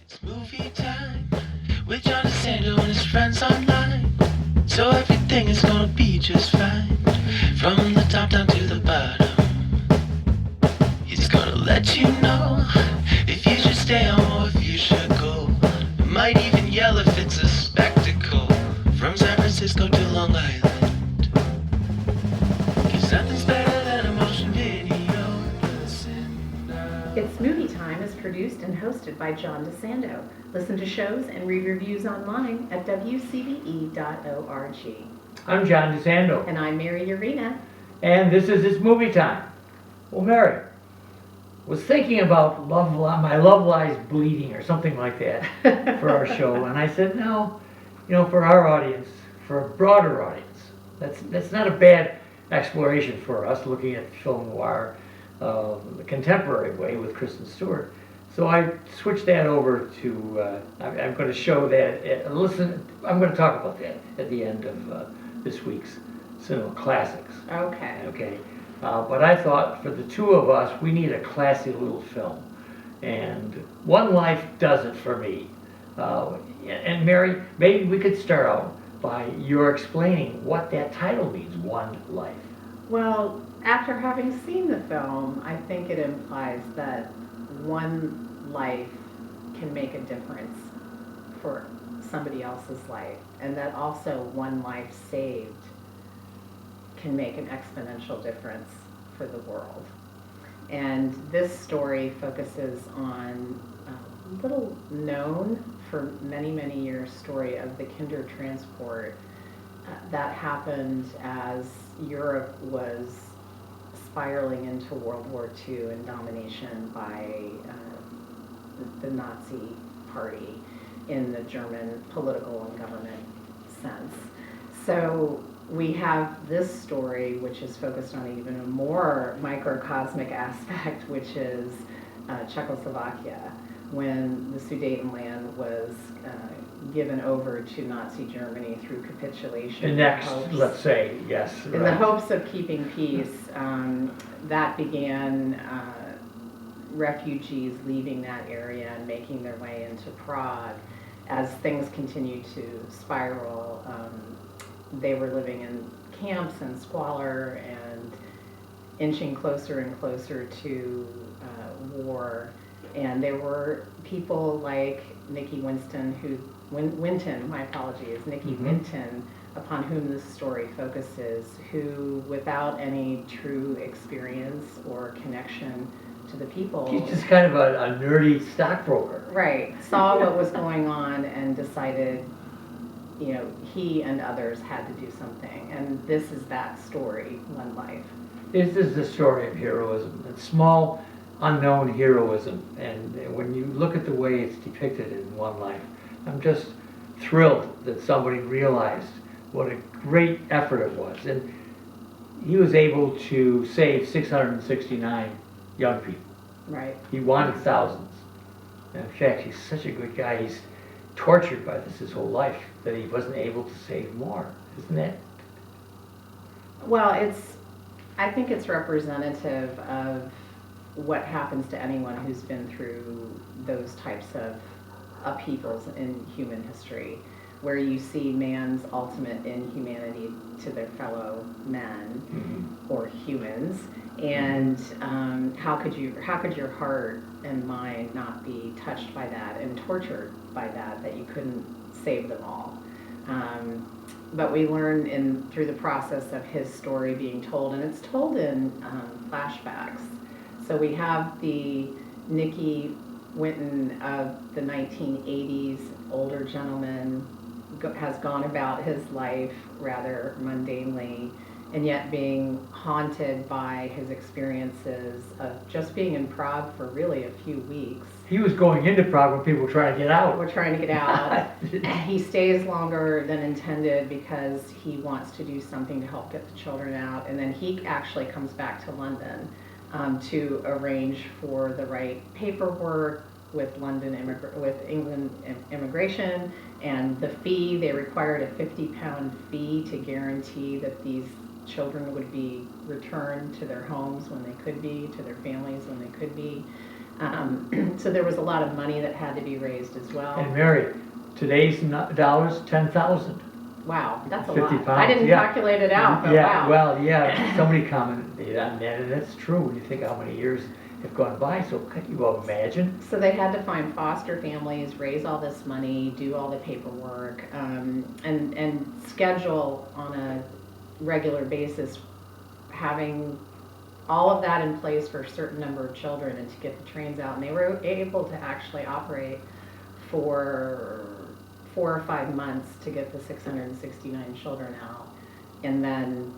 It's movie time with John DeSando and his friends online. So everything is gonna be just fine. From the top down to the bottom. He's gonna let you know if you should stay home or if you should go. Might even yell if it's a spectacle. From San Francisco to Long Island. 'Cause nothing's better than a motion video. It's Movie Time is produced and hosted by John DeSando. Listen to shows and read reviews online at WCBE.org. I'm John DeSando, And I'm Mary Yerina. and this is It's Movie Time. Well, Mary, was thinking about my love lies bleeding or something like that for our show, and I said, no, for our audience, for a broader audience, that's not a bad exploration for us, looking at film noir the contemporary way with Kristen Stewart. So I switched that over to, I'm going to show that, I'm going to talk about that at the end of this week's Cinema Classics. Okay. But I thought for the two of us, we need a classy little film. And One Life does it for me. And Mary, maybe we could start out by your explaining what that title means, One Life. Well, after having seen the film, I think it implies that one life can make a difference for somebody else's life, and that also one life saved can make an exponential difference for the world. And this story focuses on a little known for many, many years story of the Kinder transport that happened as Europe was spiraling into World War II and domination by the Nazi Party in the German political and government sense. So we have this story, which is focused on even a more microcosmic aspect, which is Czechoslovakia, when the Sudetenland was given over to Nazi Germany through capitulation. The next, let's say, yes. In the hopes of keeping peace, that began refugees leaving that area and making their way into Prague. As things continued to spiral, they were living in camps and squalor and inching closer and closer to war. And there were people like Nikki Winton, upon whom this story focuses, who, without any true experience or connection to the people, He's just kind of a nerdy stockbroker. right, saw what was going on and decided, he and others had to do something. And this is that story, One Life. This is the story of heroism. It's small, unknown heroism. And when you look at the way it's depicted in One Life, I'm just thrilled that somebody realized what a great effort it was. And he was able to save 669 young people. Right. He wanted thousands. In fact, he's such a good guy. He's tortured by this his whole life that he wasn't able to save more. Isn't that? Well, I think it's representative of what happens to anyone who's been through those types of upheavals in human history, where you see man's ultimate inhumanity to their fellow men or humans, and how could your heart and mind not be touched by that and tortured by that you couldn't save them all. But we learn through the process of his story being told, and it's told in flashbacks. So we have the Nikki Winton of the 1980s, older gentleman, has gone about his life rather mundanely, and yet being haunted by his experiences of just being in Prague for really a few weeks. He was going into Prague when people were trying to get out. We're trying to get out. He stays longer than intended because he wants to do something to help get the children out, and then he actually comes back to London to arrange for the right paperwork with England immigration, and the fee. They required a £50 fee to guarantee that these children would be returned to their homes when they could be, to their families when they could be. So there was a lot of money that had to be raised as well. And Mary, today's dollars, 10,000. Wow, that's a 50 lot. pounds, I didn't yeah. calculate it out, but Yeah, wow. well, yeah, somebody commented on that, and that's true, when you think how many years have gone by, so can you imagine? So they had to find foster families, raise all this money, do all the paperwork, and schedule on a regular basis, having all of that in place for a certain number of children and to get the trains out. And they were able to actually operate for 4 or 5 months to get the 669 children out. And then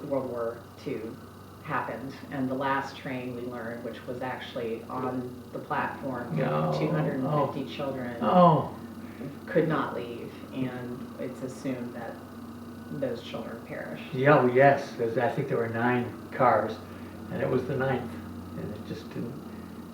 World War II happened, and the last train we learned, which was actually on the platform, No. 250 children Oh, could not leave, and it's assumed that those children perished. yeah, well, yes, because I think there were 9 cars, and it was the 9th, and it just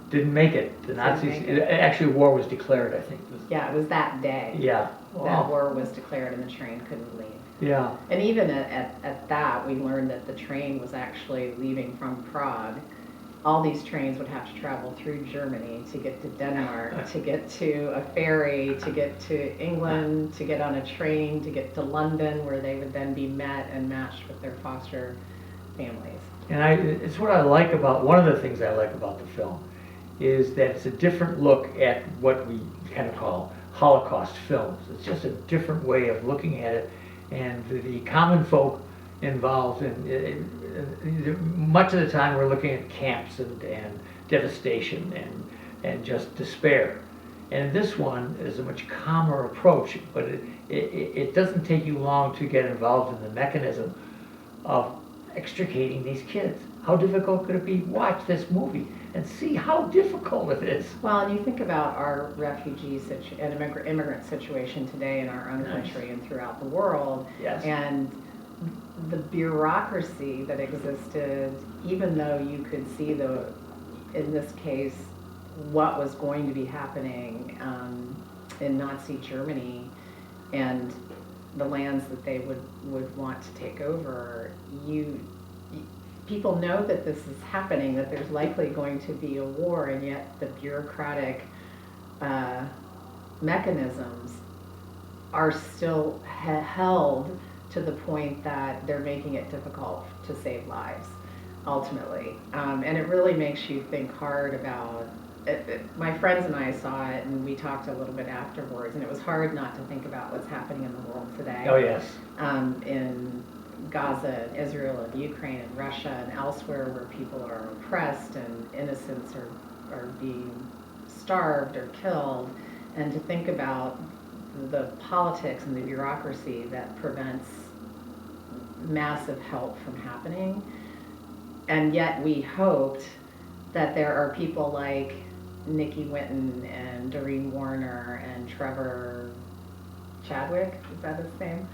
didn't make it. The Nazis, make it. actually war was declared, I think. Yeah, it was that day Yeah. that Wow. war was declared, and the train couldn't leave. Yeah. And even at that, we learned that the train was actually leaving from Prague. All these trains would have to travel through Germany to get to Denmark, to get to a ferry, to get to England, to get on a train, to get to London, where they would then be met and matched with their foster families. And it's what I like about, one of the things I like about the film is that it's a different look at what we kind of call Holocaust films. It's just a different way of looking at it, and the common folk involved much of the time we're looking at camps and devastation and just despair. And this one is a much calmer approach, but it doesn't take you long to get involved in the mechanism of extricating these kids. How difficult could it be? Watch this movie and see how difficult it is. Well, and you think about our refugee and immigrant situation today in our own country and throughout the world, Yes. and the bureaucracy that existed, even though you could see in this case, what was going to be happening in Nazi Germany and the lands that they would want to take over, people know that this is happening, that there's likely going to be a war, and yet the bureaucratic mechanisms are still held to the point that they're making it difficult to save lives, ultimately. And it really makes you think hard about it. My friends and I saw it, and we talked a little bit afterwards, and it was hard not to think about what's happening in the world today. Oh, yes. In Gaza and Israel and Ukraine and Russia and elsewhere, where people are oppressed and innocents are being starved or killed, and to think about the politics and the bureaucracy that prevents massive help from happening. And yet we hoped that there are people like Nikki Winton and Doreen Warner and Trevor Chadwick, is that his name?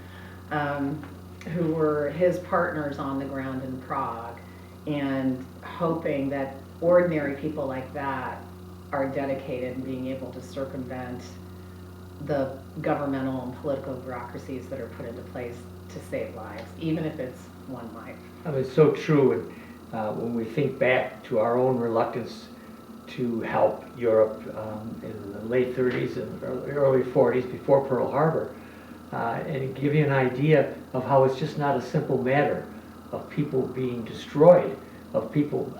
Who were his partners on the ground in Prague, and hoping that ordinary people like that are dedicated in being able to circumvent the governmental and political bureaucracies that are put into place to save lives, even if it's one life. I mean, it's so true. And when we think back to our own reluctance to help Europe in the late 30s and early 40s before Pearl Harbor, and give you an idea of how it's just not a simple matter of people being destroyed, of people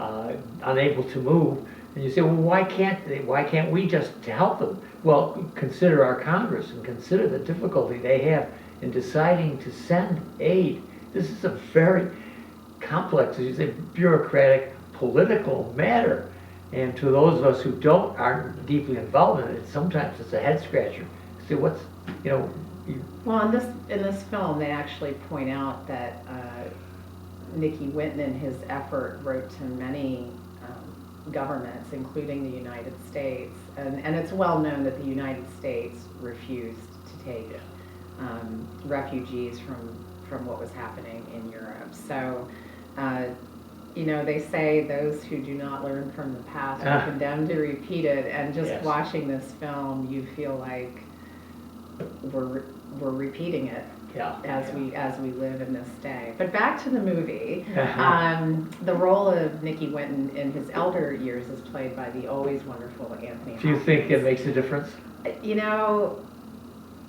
unable to move. And you say, well, why can't we just help them? Well, consider our Congress and consider the difficulty they have in deciding to send aid. This is a very complex, as you say, bureaucratic, political matter. And to those of us who aren't deeply involved in it, sometimes it's a head scratcher. See, Well, in this film, they actually point out that Nikki Winton, in his effort, wrote to many governments, including the United States, and it's well known that the United States refused to take refugees from what was happening in Europe. So, they say those who do not learn from the past are condemned to repeat it, and just Yes. watching this film, you feel like we're repeating it Yeah. as we live in this day. But back to the movie, Uh-huh. the role of Nicky Winton in his elder years is played by the always wonderful Anthony Do you think it Hopkins. makes a difference? You know,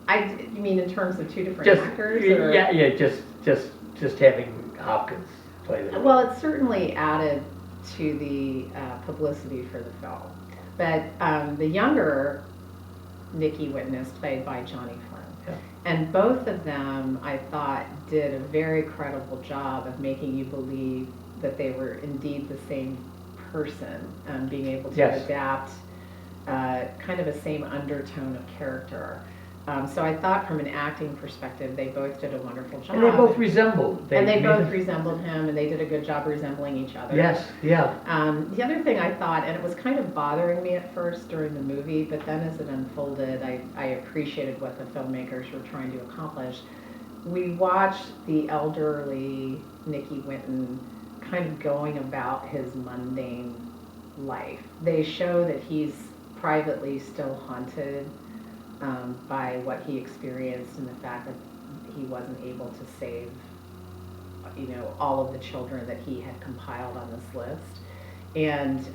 you mean in terms of two different Just, actors? Or? yeah, just having Hopkins play the role. Well, it certainly added to the publicity for the film. But the younger Nicky Winton is played by Johnny Flynn. Yeah. And both of them, I thought, did a very credible job of making you believe that they were indeed the same person, being able to Yes. adapt kind of a same undertone of character. So I thought from an acting perspective, they both did a wonderful job. And they both resembled. And they made both them- resembled him, and they did a good job resembling each other. Yes, yeah. The other thing I thought, and it was kind of bothering me at first during the movie, but then as it unfolded, I appreciated what the filmmakers were trying to accomplish. We watched the elderly Nicky Winton kind of going about his mundane life. They show that he's privately still haunted by what he experienced and the fact that he wasn't able to save, all of the children that he had compiled on this list. And,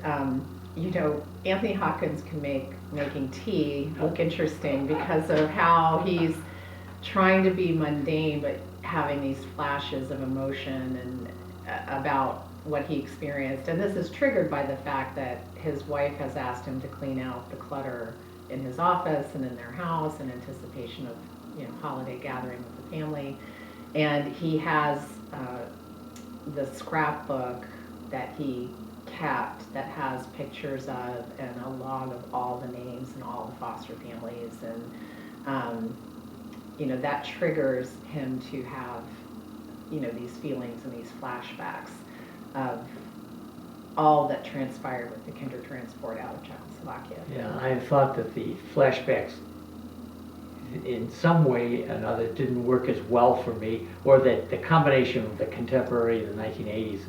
Anthony Hopkins can make making tea look interesting because of how he's trying to be mundane but having these flashes of emotion and about what he experienced. And this is triggered by the fact that his wife has asked him to clean out the clutter in his office and in their house in anticipation of, holiday gathering with the family. And he has the scrapbook that he kept that has pictures of and a log of all the names and all the foster families. And, that triggers him to have, these feelings and these flashbacks of all that transpired with the kinder transport out of Czechoslovakia. Yeah, I thought that the flashbacks in some way or another didn't work as well for me, or that the combination of the contemporary, the 1980s,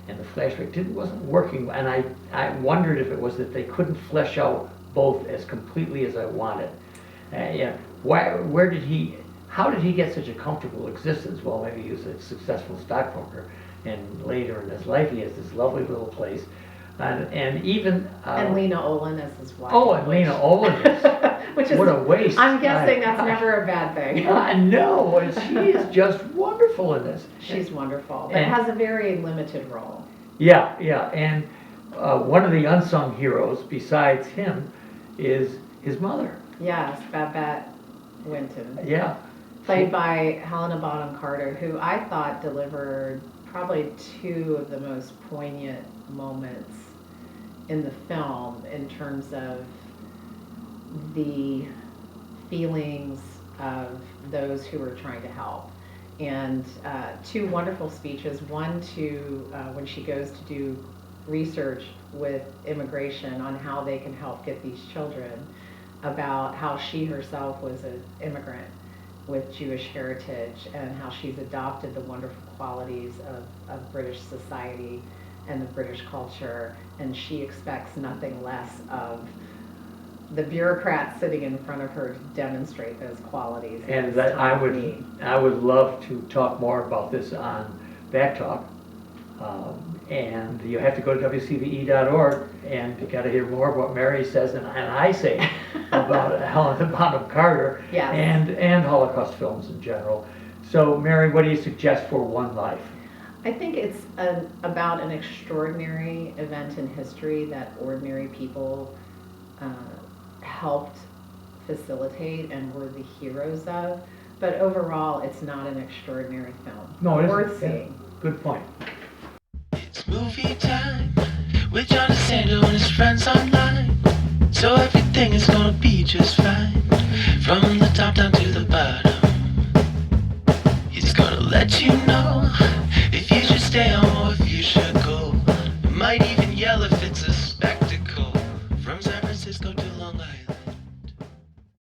and the flashback wasn't working. And I wondered if it was that they couldn't flesh out both as completely as I wanted. How did he get such a comfortable existence? Well, maybe he was a successful stockbroker, and later in his life he has this lovely little place. And even and Lena Olin as his wife. Oh, and Lena Olin which is, what a waste. I'm guessing My that's gosh. never a bad thing. I know, and she is just wonderful in this. She's wonderful, but And- has a very limited role. Yeah, and one of the unsung heroes besides him is his mother. Yes, Babette Winton, Yeah. played by Helena Bonham Carter, who I thought delivered probably two of the most poignant moments in the film in terms of the feelings of those who were trying to help. And two wonderful speeches, one to when she goes to do research with immigration on how they can help get these children, about how she herself was an immigrant with Jewish heritage and how she's adopted the wonderful qualities of British society and the British culture, and she expects nothing less of the bureaucrats sitting in front of her to demonstrate those qualities. And It's that I taught me. would love to talk more about this on Backtalk. And you have to go to WCBE.org, and you got to hear more of what Mary says and I say about Helena Bonham Carter Yes. and Holocaust films in general. So, Mary, what do you suggest for One Life? I think it's about an extraordinary event in history that ordinary people helped facilitate and were the heroes of. But overall, it's not an extraordinary film. No, it isn't. Worth Yeah. seeing. Good point. It's movie time with John DeSando and his friends online. So everything is gonna be just fine. From the